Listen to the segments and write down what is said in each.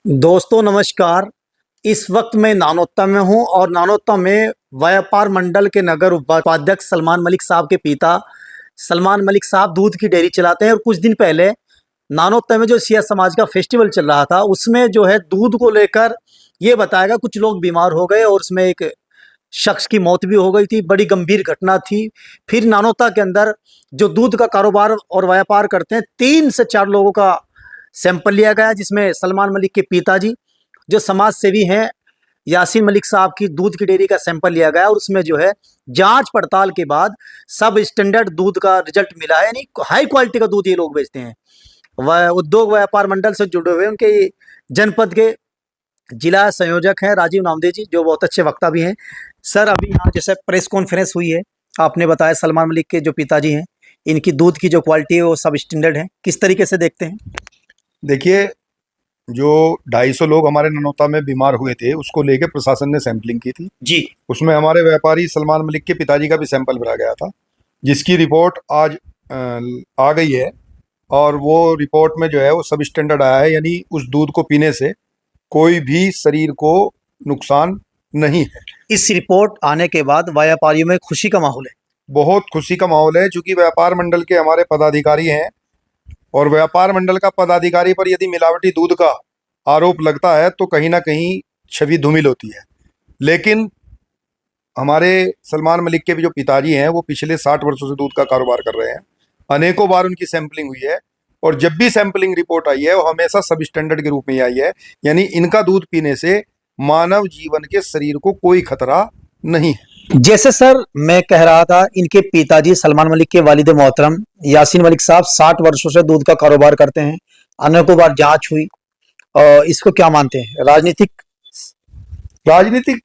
दोस्तों नमस्कार। इस वक्त मैं नानोत्ता में हूं और नानोत्ता में व्यापार मंडल के नगर उपाध्यक्ष सलमान मलिक साहब के पिता सलमान मलिक साहब दूध की डेयरी चलाते हैं। और कुछ दिन पहले नानोत्ता में जो सिया समाज का फेस्टिवल चल रहा था उसमें जो है दूध को लेकर ये बताया गया कुछ लोग बीमार हो गए और उसमें एक शख्स की मौत भी हो गई थी। बड़ी गंभीर घटना थी। फिर नानोत्ता के अंदर जो दूध का कारोबार और व्यापार करते हैं 3 से 4 लोगों का सैंपल लिया गया, जिसमें सलमान मलिक के पिताजी जो समाज सेवी हैं यासीन मलिक साहब की दूध की डेयरी का सैंपल लिया गया और उसमें जो है जांच पड़ताल के बाद सब स्टैंडर्ड दूध का रिजल्ट मिला है। यानी हाई क्वालिटी का दूध ये लोग बेचते हैं। वह उद्योग व्यापार मंडल से जुड़े हुए उनके जनपद के जिला संयोजक हैं राजीव नामदेव जी, जो बहुत अच्छे वक्ता भी हैं। सर, अभी यहाँ जैसे प्रेस कॉन्फ्रेंस हुई है, आपने बताया सलमान मलिक के जो पिताजी हैं इनकी दूध की जो क्वालिटी है वो सब स्टैंडर्ड है, किस तरीके से देखते हैं? देखिए, जो 250 लोग हमारे ननौता में बीमार हुए थे उसको लेके प्रशासन ने सैंपलिंग की थी जी। उसमें हमारे व्यापारी सलमान मलिक के पिताजी का भी सैंपल भरा गया था, जिसकी रिपोर्ट आज आ गई है। और वो रिपोर्ट में जो है वो सब स्टैंडर्ड आया है, यानी उस दूध को पीने से कोई भी शरीर को नुकसान नहीं है। इस रिपोर्ट आने के बाद व्यापारियों में खुशी का माहौल है? बहुत खुशी का माहौल है, क्योंकि व्यापार मंडल के हमारे पदाधिकारी हैं और व्यापार मंडल का पदाधिकारी पर यदि मिलावटी दूध का आरोप लगता है तो कहीं ना कहीं छवि धूमिल होती है। लेकिन हमारे सलमान मलिक के भी जो पिताजी हैं वो पिछले 60 वर्षों से दूध का कारोबार कर रहे हैं। अनेकों बार उनकी सैंपलिंग हुई है और जब भी सैंपलिंग रिपोर्ट आई है वो हमेशा सब स्टैंडर्ड के रूप में आई है, यानी इनका दूध पीने से मानव जीवन के शरीर को कोई खतरा नहीं है। जैसे सर मैं कह रहा था, इनके पिताजी सलमान मलिक के वालिद मोहतरम यासीन मलिक साहब 60 वर्षों से दूध का कारोबार करते हैं। अनेकों बार जांच हुई और इसको क्या मानते हैं? राजनीतिक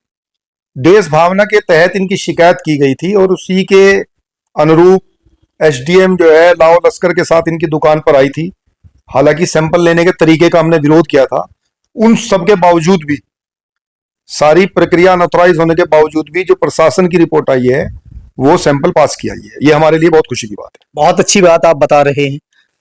देश भावना के तहत इनकी शिकायत की गई थी और उसी के अनुरूप एसडीएम जो है लाओ लश्कर के साथ इनकी दुकान पर आई थी। हालांकि सैंपल लेने के तरीके का हमने विरोध किया था, उन सब के बावजूद भी, सारी प्रक्रिया अनऑथराइज होने के बावजूद भी जो प्रशासन की रिपोर्ट आई है वो सैंपल पास की आई है। ये हमारे लिए बहुत खुशी की बात है। बहुत अच्छी बात आप बता रहे हैं।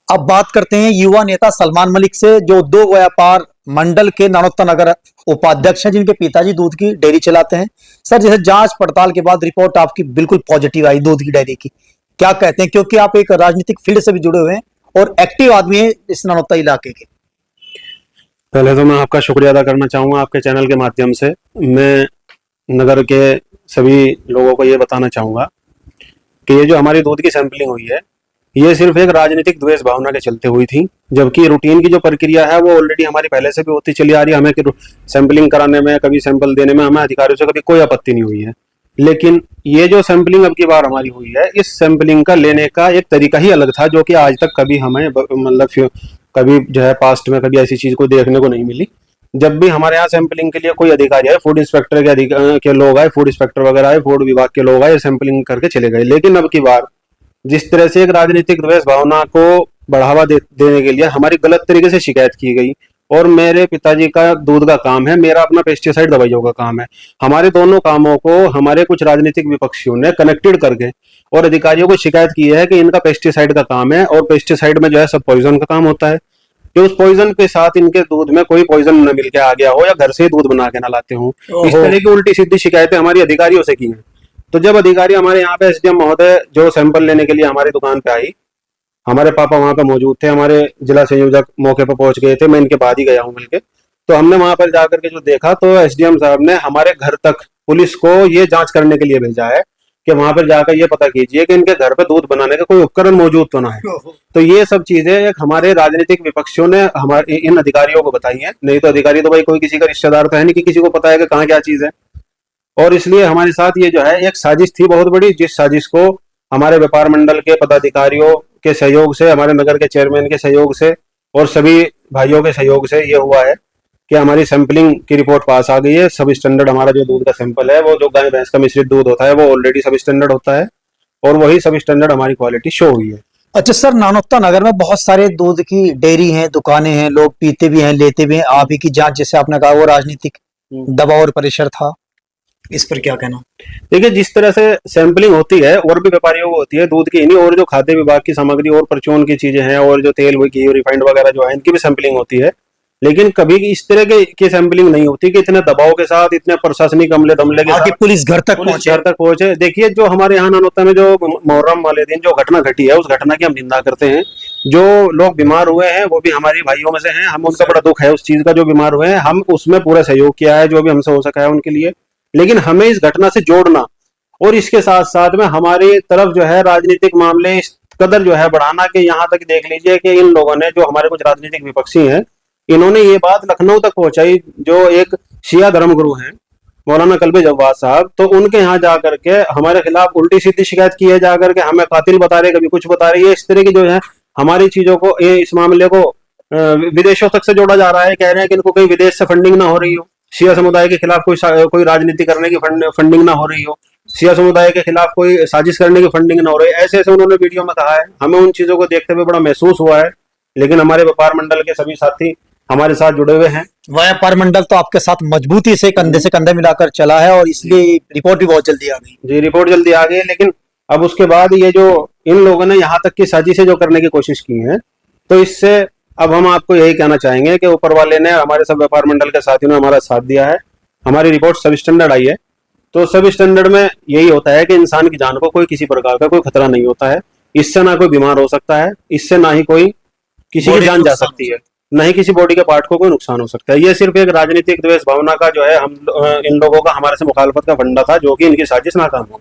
अब बात करते हैं युवा नेता सलमान मलिक से, जो उद्योग व्यापार मंडल के नानोत्ता नगर उपाध्यक्ष हैं, जिनके पिताजी दूध की डेयरी चलाते हैं। सर, जैसे जांच पड़ताल के बाद रिपोर्ट आपकी बिल्कुल पॉजिटिव आई दूध की डेयरी की, क्या कहते हैं? क्योंकि आप एक राजनीतिक फील्ड से भी जुड़े हुए हैं और एक्टिव आदमी है इस नानोत्ता इलाके के। पहले तो मैं आपका शुक्रिया अदा करना चाहूँगा आपके चैनल के माध्यम से। मैं नगर के सभी लोगों को ये बताना चाहूँगा कि ये जो हमारी दूध की सैंपलिंग हुई है ये सिर्फ एक राजनीतिक द्वेष भावना के चलते हुई थी, जबकि रूटीन की जो प्रक्रिया है वो ऑलरेडी हमारी पहले से भी होती चली आ रही है। हमें सैंपलिंग कराने में, कभी सैंपल देने में हमें अधिकारियों से कभी कोई आपत्ति नहीं हुई है। लेकिन ये जो सैंपलिंग अब की बार हमारी हुई है, इस सैंपलिंग का लेने का एक तरीका ही अलग था, जो कि आज तक कभी हमें मतलब कभी जो है पास्ट में कभी ऐसी चीज को देखने को नहीं मिली। जब भी हमारे यहाँ सैंपलिंग के लिए कोई अधिकारी आए, फूड इंस्पेक्टर के लोग आए, फूड इंस्पेक्टर वगैरह आए, फूड विभाग के लोग आए, सैंपलिंग करके चले गए। लेकिन अब की बार जिस तरह से एक राजनीतिक द्वेष भावना को बढ़ावा देने के लिए हमारी गलत तरीके से शिकायत की गई, और मेरे पिताजी का दूध का काम है, मेरा अपना पेस्टिसाइड दवाइयों का काम है। हमारे दोनों कामों को हमारे कुछ राजनीतिक विपक्षियों ने कनेक्टेड करके और अधिकारियों को शिकायत की है कि इनका पेस्टिसाइड का काम है और पेस्टिसाइड में जो है सब पॉइजन का काम होता है, कि उस पॉइजन के साथ इनके दूध में कोई पॉइजन न मिल के आ गया हो या घर से ही दूध बना के ना लाते हो। इस तरह की उल्टी सीधी शिकायतें हमारी अधिकारियों से की हैं। तो जब अधिकारी हमारे यहाँ पे एसडीएम महोदय जो सैंपल लेने के लिए हमारी दुकान पे आई, हमारे पापा वहां पे मौजूद थे, हमारे जिला संयोजक मौके पर पहुंच गए थे, मैं इनके बाद ही गया हूँ मिलके। तो हमने वहां पर जाकर के जो देखा तो एसडीएम साहब ने हमारे घर तक पुलिस को ये जांच करने के लिए भेजा है कि वहां पर जाकर ये पता कीजिए कि इनके घर पे दूध बनाने का कोई उपकरण मौजूद तो ना है। तो ये सब चीजें एक हमारे राजनीतिक विपक्षियों ने हमारे इन अधिकारियों को बताई है। नहीं तो अधिकारी तो भाई कोई किसी का रिश्तेदार तो है नहीं कि किसी को पता है कि कहाँ क्या चीज है। और इसलिए हमारे साथ ये जो है एक साजिश थी बहुत बड़ी, जिस साजिश को हमारे व्यापार मंडल के पदाधिकारियों के सहयोग से, हमारे नगर के चेयरमैन के सहयोग से और सभी भाइयों के सहयोग से ये हुआ है कि हमारी सैंपलिंग की रिपोर्ट पास आ गई है। सब स्टैंडर्ड हमारा जो दूध का सैंपल है, वो जो गाय भैंस का मिश्रित दूध होता है वो ऑलरेडी सब स्टैंडर्ड होता है और वही सब स्टैंडर्ड हमारी क्वालिटी शो हुई है। अच्छा सर, नानोत्ता नगर में बहुत सारे दूध की डेयरी हैं, दुकानें हैं, लोग पीते भी हैं, लेते भी हैं। आप ही की जांच जैसे आपने कहा वो राजनीतिक दबाव और प्रेशर था, इस पर क्या कहना? देखिए, जिस तरह से सैंपलिंग होती है और भी व्यापारियों को होती है दूध की, नहीं, और जो खाद्य विभाग की सामग्री और परचून की चीजें हैं और जो तेल, घी, रिफाइंड वगैरह जो है इनकी भी सैंपलिंग होती है। लेकिन कभी इस तरह की सैंपलिंग नहीं होती कि इतने दबाव के साथ, इतने प्रशासनिक अमले दमले के आगे साथ पुलिस घर तक पुलिस पहुंचे। घर तक पहुंचे। देखिए, जो हमारे यहाँ नानोता में जो मुहर्रम वाले दिन जो घटना घटी है, उस घटना की हम निंदा करते हैं। जो लोग बीमार हुए हैं वो भी हमारे भाइयों में से हैं, हम उनका बड़ा दुख है उस चीज का, जो बीमार हुए हैं हम उसमें पूरा सहयोग किया है जो भी हमसे हो सका है उनके लिए। लेकिन हमें इस घटना से जोड़ना और इसके साथ साथ में हमारी तरफ जो है राजनीतिक मामले इस कदर जो है बढ़ाना कि यहाँ तक देख लीजिए कि इन लोगों ने, जो हमारे कुछ राजनीतिक विपक्षी हैं, इन्होंने ये बात लखनऊ तक पहुंचाई। जो एक शिया धर्मगुरु हैं मौलाना कल्बे जव्वाद साहब, तो उनके यहाँ जा करके हमारे खिलाफ उल्टी सीधी शिकायत की है, जा करके हमें कातिल बता रहे, कभी कुछ बता रहे हैं। इस तरह की जो है हमारी चीजों को, इस मामले को विदेशों तक से जोड़ा जा रहा है। कह रहे हैं कि इनको कहीं विदेश से फंडिंग ना हो रही हो, शिया समुदाय के खिलाफ कोई राजनीति करने की फंडिंग ना हो रही हो, शिया समुदाय के खिलाफ कोई साजिश करने की फंडिंग ना हो रही है, ऐसे ऐसे उन्होंने वीडियो में कहा है। हमें उन चीजों को देखते हुए बड़ा महसूस हुआ है, लेकिन हमारे व्यापार मंडल के सभी साथी हमारे साथ जुड़े हुए हैं। व्यापार मंडल तो आपके साथ मजबूती से कंधे मिलाकर चला है और इसलिए रिपोर्ट भी बहुत जल्दी आ गई। जी, रिपोर्ट जल्दी आ गई, लेकिन अब उसके बाद ये जो इन लोगों ने यहाँ तक की साजिशें जो करने की कोशिश की है, तो इससे अब हम आपको यही कहना चाहेंगे कि ऊपर वाले ने, हमारे सब व्यापार मंडल के साथियों ने हमारा साथ दिया है। हमारी रिपोर्ट सब स्टैंडर्ड आई है, तो सब स्टैंडर्ड में यही होता है कि इंसान की जान को कोई किसी प्रकार का कोई खतरा नहीं होता है। इससे ना कोई बीमार हो सकता है, इससे ना ही कोई किसी की जान जा सकती है, ना ही किसी बॉडी के पार्ट को कोई नुकसान हो सकता है। ये सिर्फ एक राजनीतिक द्वेष भावना का जो है, हम इन लोगों का हमारे से मुखालफत का फंडा था, जो कि इनकी साजिश नाकाम हो।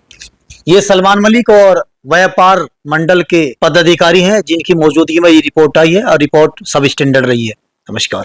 ये सलमान मलिक और व्यापार मंडल के पदाधिकारी हैं जिनकी मौजूदगी में ये रिपोर्ट आई है और रिपोर्ट सब स्टैंडर्ड रही है। नमस्कार।